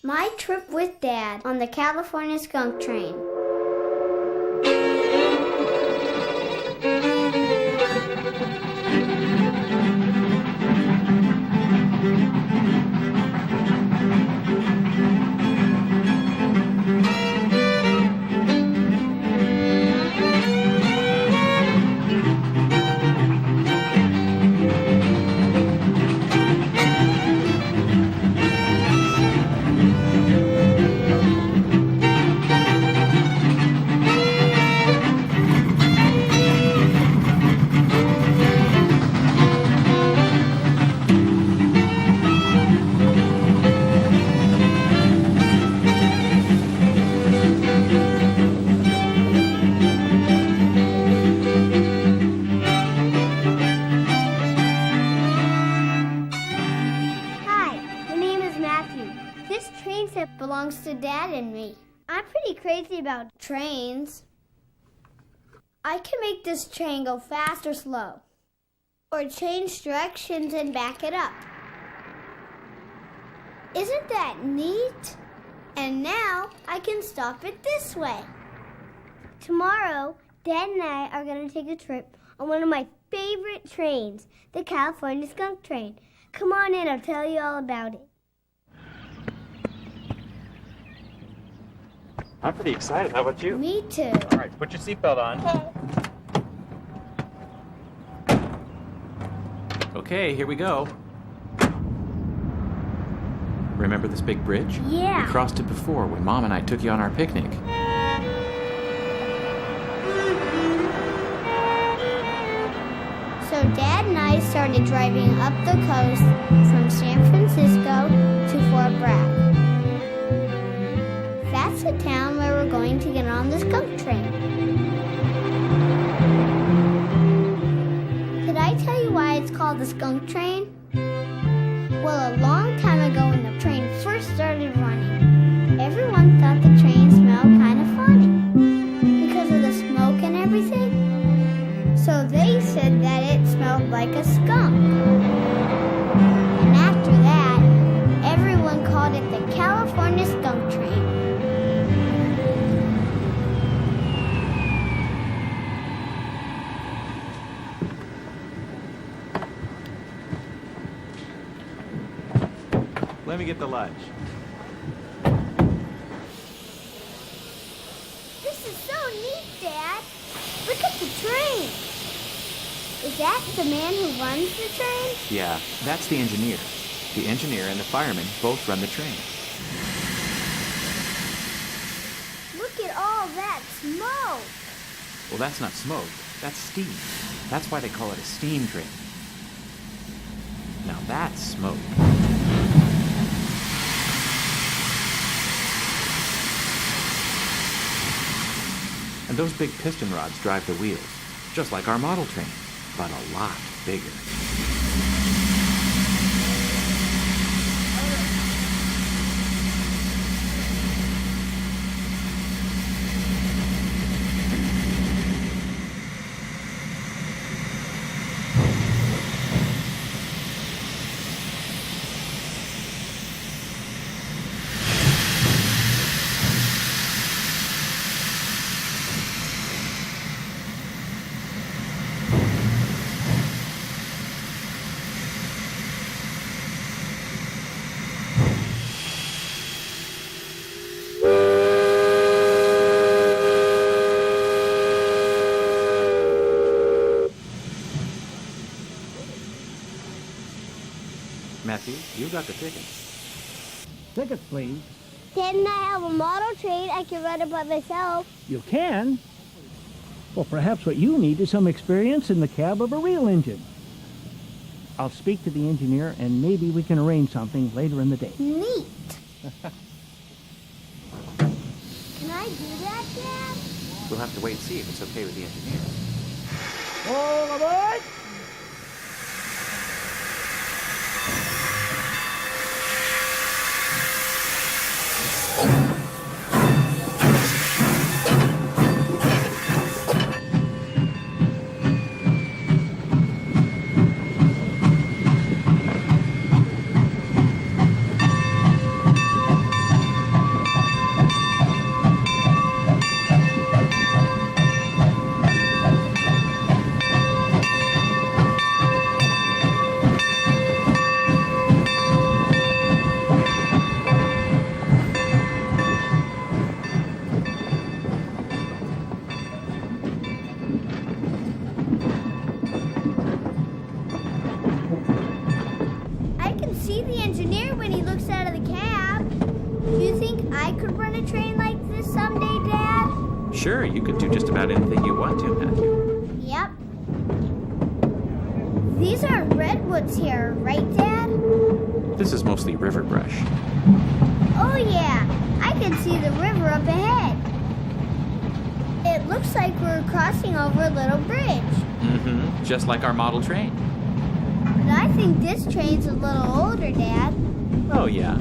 My trip with Dad on the California Skunk train. Belongs to Dad and me. I'm pretty crazy about trains. I can make this train go fast or slow, or change directions and back it up. Isn't that neat? And now I can stop it this way. Tomorrow, Dad and I are going to take a trip on one of my favorite trains, the California Skunk train. Come on in, I'll tell you all about it. I'm pretty excited. How about you? Me too. All right, put your seatbelt on. Okay, here we go. Remember this big bridge? Yeah. We crossed it before when Mom and I took you on our picnic. So Dad and I started driving up the coast from San Francisco to Fort Bragg. That's the town where we're going to get on the skunk train. Did I tell you why it's called the skunk train? Well, a long time ago when the train first started running, everyone thought the train smelled kind of funny because of the smoke and everything. So they said that it smelled like a skunk. And after that, everyone called it the California Skunk train. Let me get the lunch. This is so neat, Dad. Look at the train. Is that the man who runs the train? Yeah, that's the engineer. The engineer and the fireman both run the train. Look at all that smoke. Well, that's not smoke. That's steam. That's why they call it a steam train. Now that's smoke. And those big piston rods drive the wheels, just like our model train, but a lot bigger. Matthew, you got the tickets. Tickets, please. Didn't I have a model train? I can run it by myself. You can. Well, perhaps what you need is some experience in the cab of a real engine. I'll speak to the engineer, and maybe we can arrange something later in the day. Neat. Can I do that, Dad? We'll have to wait and see if it's okay with the engineer. All aboard! this someday, Dad? Sure, you can do just about anything you want to, Matthew. Yep. These are redwoods here, right, Dad? This is mostly river brush. Oh, yeah. I can see the river up ahead. It looks like we're crossing over a little bridge. Mm-hmm, just like our model train. But I think this train's a little older, Dad. Oh, yeah.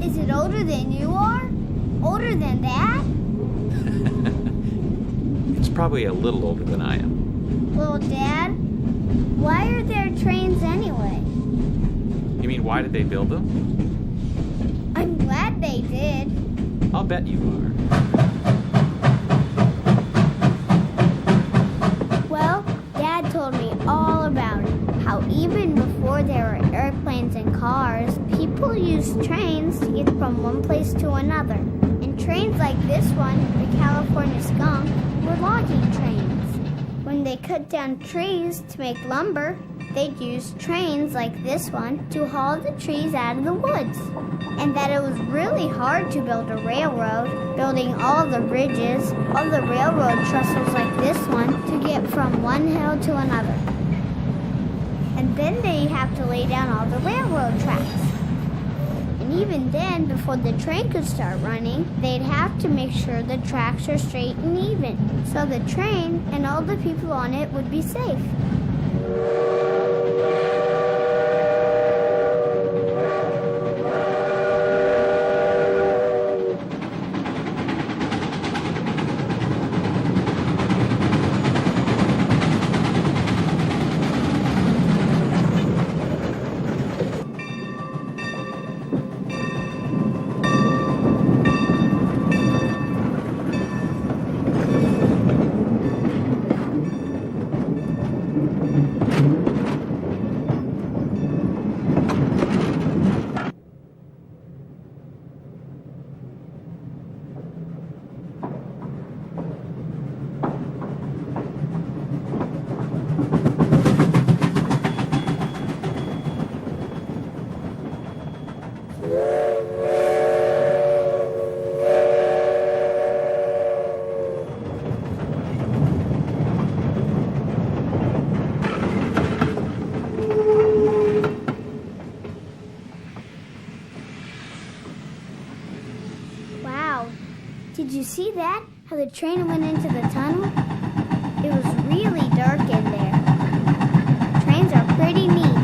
Is it older than you are? Older than Dad? It's probably a little older than I am. Well, Dad, why are there trains anyway? You mean, why did they build them? I'm glad they did. I'll bet you are. Well, Dad told me all about it. How even before there were airplanes and cars, people used trains to get from one place to another. And trains like this one, the California Skunk, were logging trains. When they cut down trees to make lumber, they'd use trains like this one to haul the trees out of the woods. And that it was really hard to build a railroad, building all the bridges, all the railroad trestles like this one to get from one hill to another. And then they have to lay down all the railroad tracks. And even then, before the train could start running, they'd have to make sure the tracks are straight and even, so the train and all the people on it would be safe. Wow. Did you see that? How the train went into the tunnel? It was really dark in there. Trains are pretty neat.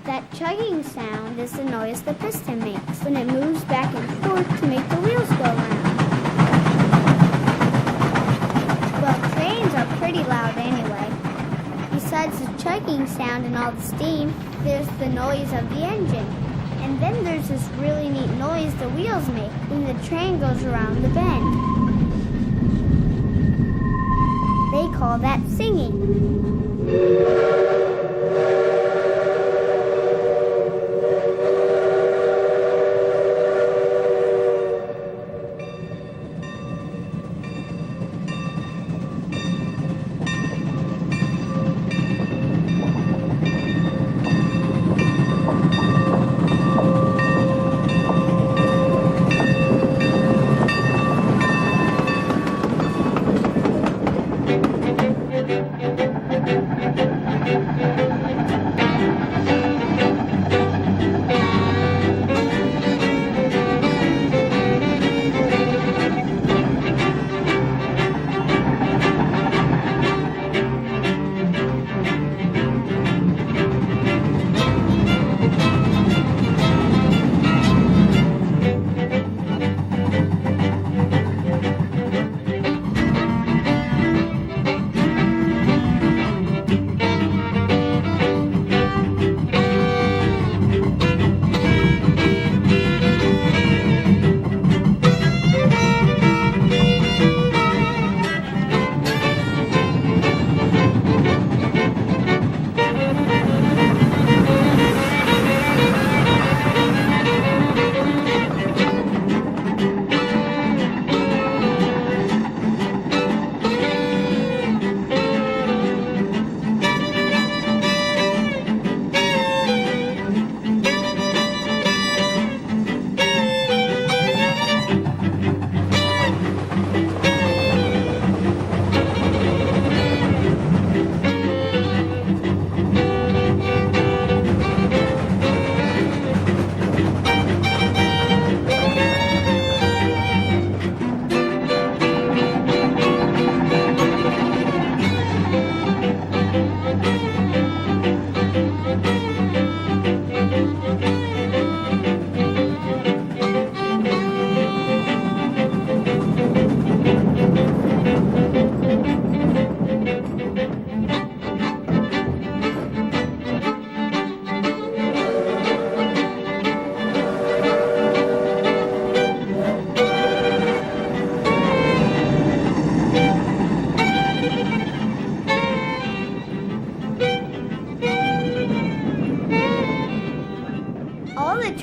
That chugging sound is the noise the piston makes when it moves back and forth to make the wheels go round. Well, trains are pretty loud anyway. Besides the chugging sound and all the steam, there's the noise of the engine. And then there's this really neat noise the wheels make when the train goes around the bend. They call that singing.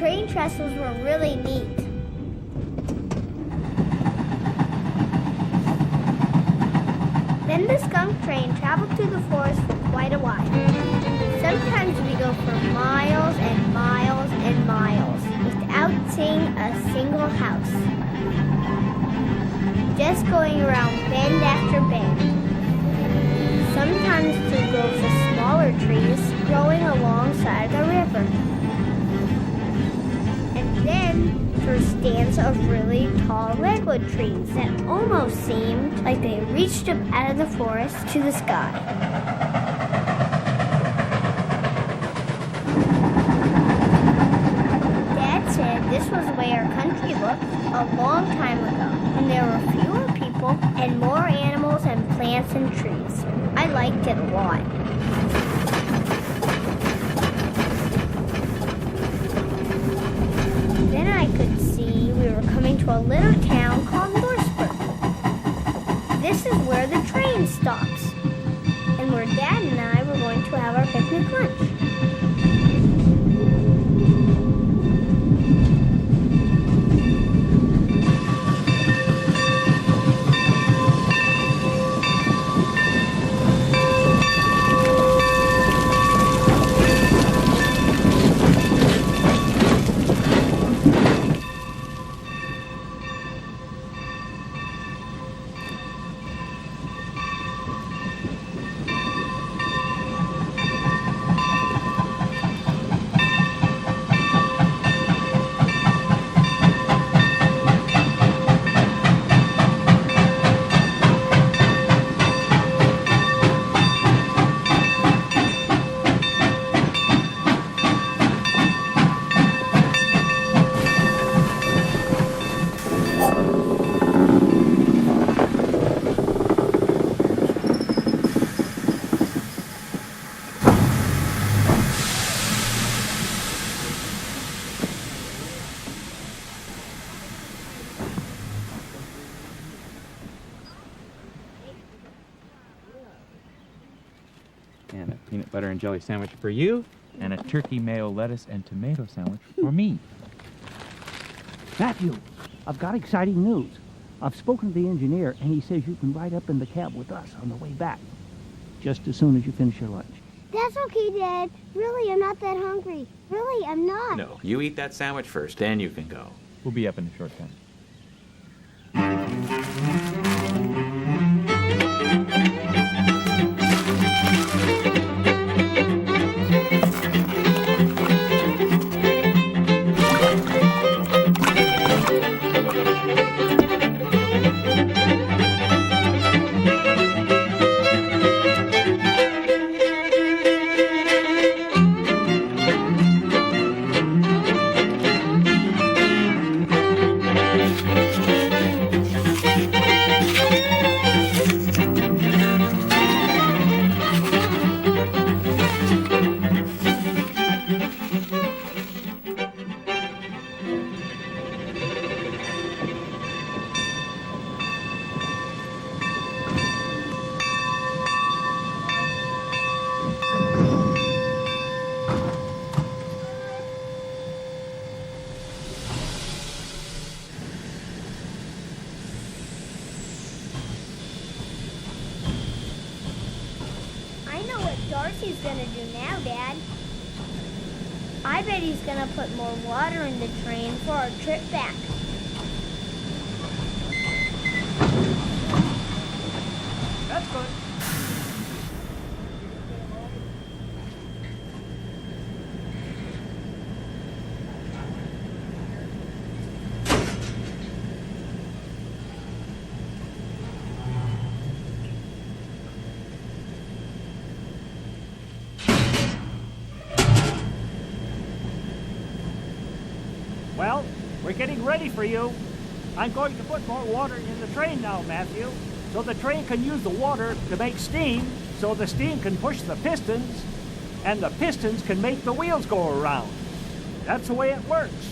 train trestles were really neat. Then the skunk train traveled through the forest for quite a while. Sometimes we go for miles and miles and miles without seeing a single house. Just going around bend after bend. Sometimes through groves of smaller trees growing alongside the river. And then through stands of really tall redwood trees that almost seemed like they reached up out of the forest to the sky. Dad said this was the way our country looked a long time ago, when there were fewer people and more animals and plants and trees. I liked it a lot. Then I could see we were coming to a little town called Norseburg. This is where the train stops, and where Dad and I were going to have our picnic lunch. And a peanut butter and jelly sandwich for you, and a turkey mayo lettuce and tomato sandwich for me. Matthew, I've got exciting news. I've spoken to the engineer, and he says you can ride up in the cab with us on the way back, just as soon as you finish your lunch. That's okay, Dad. Really, I'm not that hungry. Really, I'm not. No, you eat that sandwich first, then you can go. We'll be up in a short time. Darcy's gonna do now, Dad? I bet he's gonna put more water in the train for our trip back. That's good. Well, we're getting ready for you. I'm going to put more water in the train now, Matthew, so the train can use the water to make steam, so the steam can push the pistons, and the pistons can make the wheels go around. That's the way it works.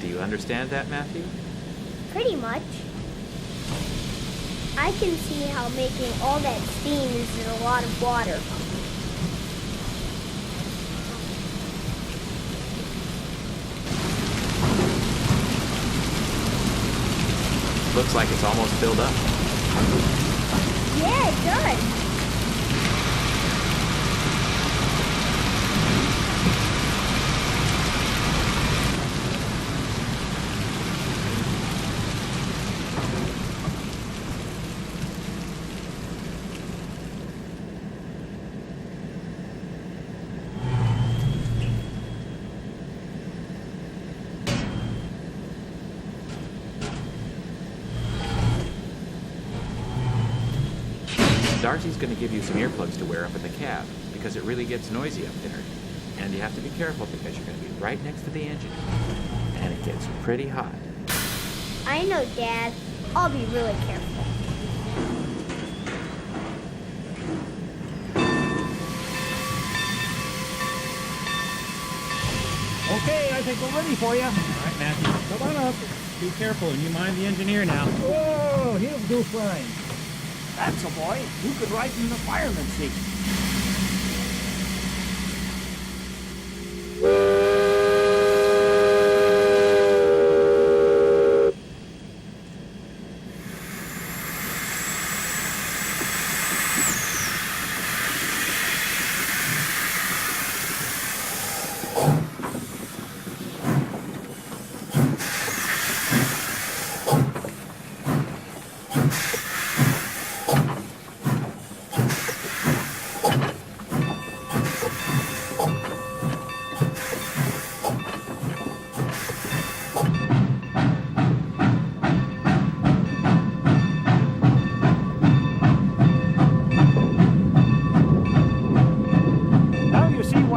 Do you understand that, Matthew? Pretty much. I can see how making all that steam uses a lot of water. Looks like it's almost filled up. Yeah, it does. Darcy's going to give you some earplugs to wear up in the cab because it really gets noisy up there. And you have to be careful because you're going to be right next to the engine. And it gets pretty hot. I know, Dad. I'll be really careful. Okay, I think we're ready for you. All right, Matthew, come on up. Be careful, and you mind the engineer now. Whoa, he'll do fine. That's a boy who could ride in the fireman's seat.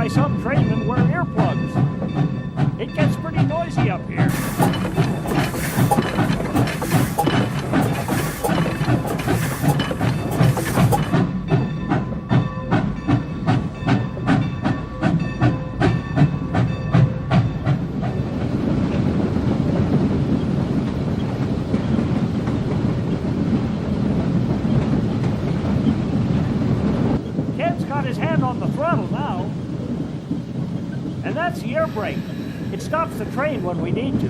Some trainmen wear earplugs. It gets pretty noisy up here. Ken's got his hand on the throttle now. And that's the air brake. It stops the train when we need to.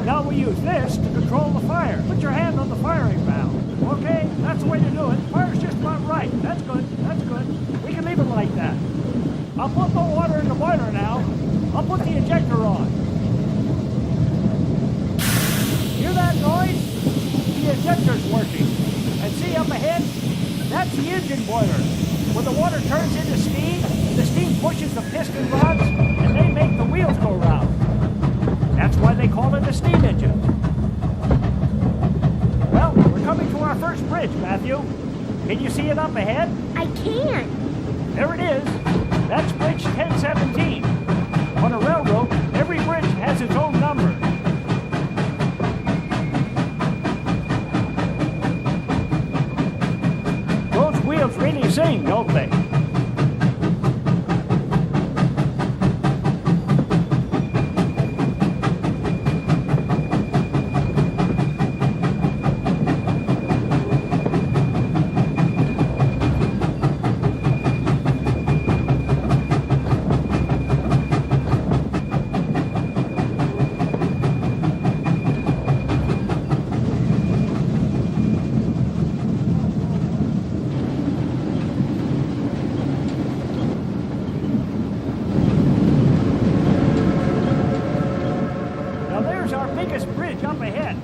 Now we use this to control the fire. Put your hand on the firing valve. Okay, that's the way to do it. Fire's just about right. That's good. That's good. We can leave it like that. I'll put the water in the boiler now. I'll put the injector on. Hear that noise? The injector's working. And see up ahead? That's the engine boiler. When the water turns into steam, the steam pushes the piston rods, and they make the wheels go round. That's why they call it a steam engine. Well, we're coming to our first bridge, Matthew. Can you see it up ahead? I can. There it is. That's Bridge 1017. On a railroad, every bridge has its own number. Those wheels really sing, don't they? Bridge up ahead,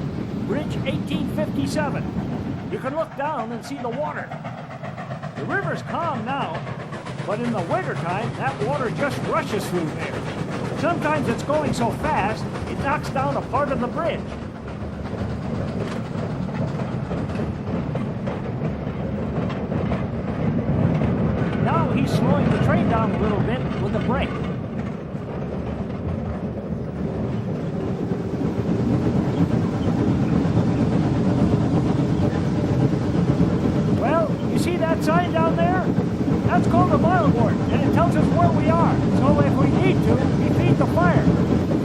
Bridge 1857. You can look down and see the water. The river's calm now, but in the wintertime, that water just rushes through there. Sometimes it's going so fast, it knocks down a part of the bridge. Now he's slowing the train down a little bit with a brake. See that sign down there? That's called a mile board, and it tells us where we are. So if we need to, we feed the fire.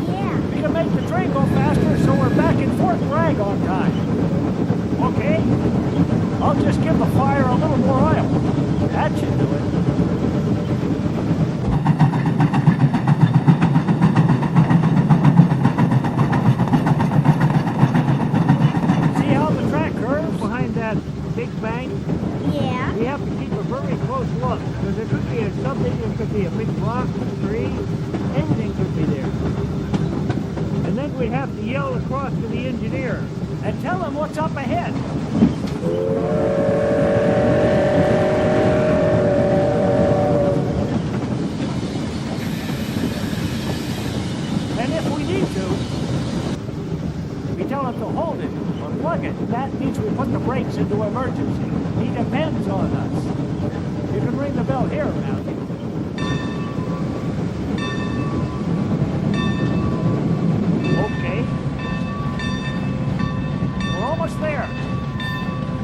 Yeah. We can make the train go faster so we're back in Fort Bragg on time. Okay? I'll just give the fire a little more oil. That should do it. look, because there could be something, there could be a big rock, a tree, anything could be there. And then we'd have to yell across to the engineer and tell him what's up ahead. And if we need to, we tell him to hold it or plug it. That means we put the brakes into emergency. He depends on us. You can ring the bell here, Matthew. Okay. We're almost there.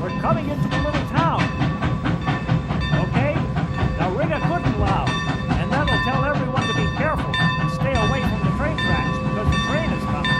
We're coming into the little town. Okay? Now ring it good and loud, and that'll tell everyone to be careful and stay away from the train tracks because the train is coming.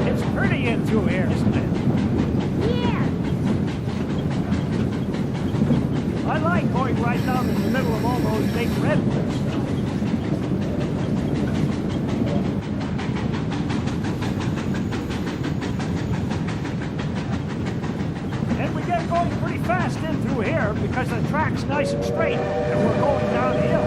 It's pretty in through here, isn't it? Yeah. I like going right down in the middle of all those big redwoods. And we get going pretty fast in through here because the track's nice and straight and we're going downhill.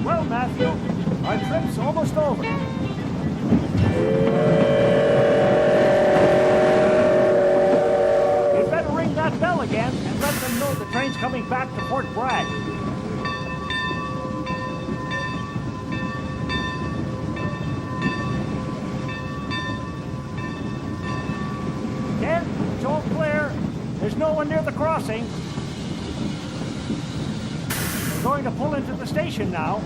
Well, Matthew, our trip's almost over. You'd better ring that bell again and let them know the train's coming back to Fort Bragg. Ken, it's all clear. There's no one near the crossing. We're going to pull into the station now.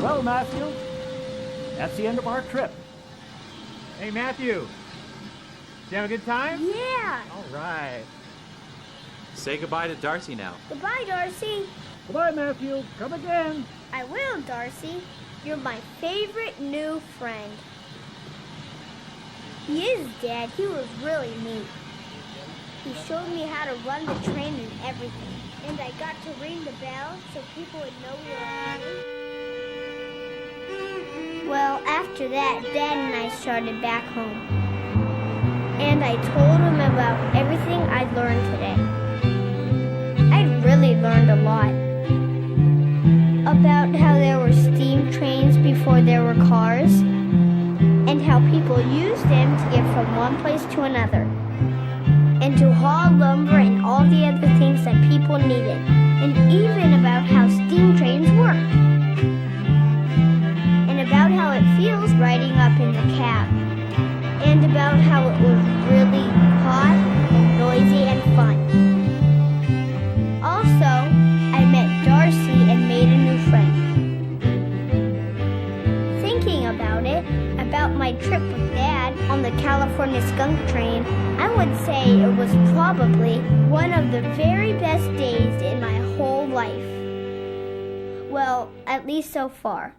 Well, Matthew, that's the end of our trip. Hey, Matthew. Did you have a good time? Yeah. All right. Say goodbye to Darcy now. Goodbye, Darcy. Goodbye, Matthew. Come again. I will, Darcy. You're my favorite new friend. He is, Dad. He was really neat. He showed me how to run the train and everything. And I got to ring the bell so people would know we were home. Well, after that, Dad and I started back home. And I told him about everything I'd learned today. I really learned a lot. About how there were steam trains before there were cars, and how people used them to get from one place to another, and to haul lumber and all the other things that people needed, and even about how steam trains work, and about how it feels riding up in the cab, and about how it was really hot and noisy and fun. Also, I met Darcy and made a new friend. Thinking about it, about my trip with Dad on the California Skunk train, I would say it was probably one of the very best days in my whole life. Well, at least so far.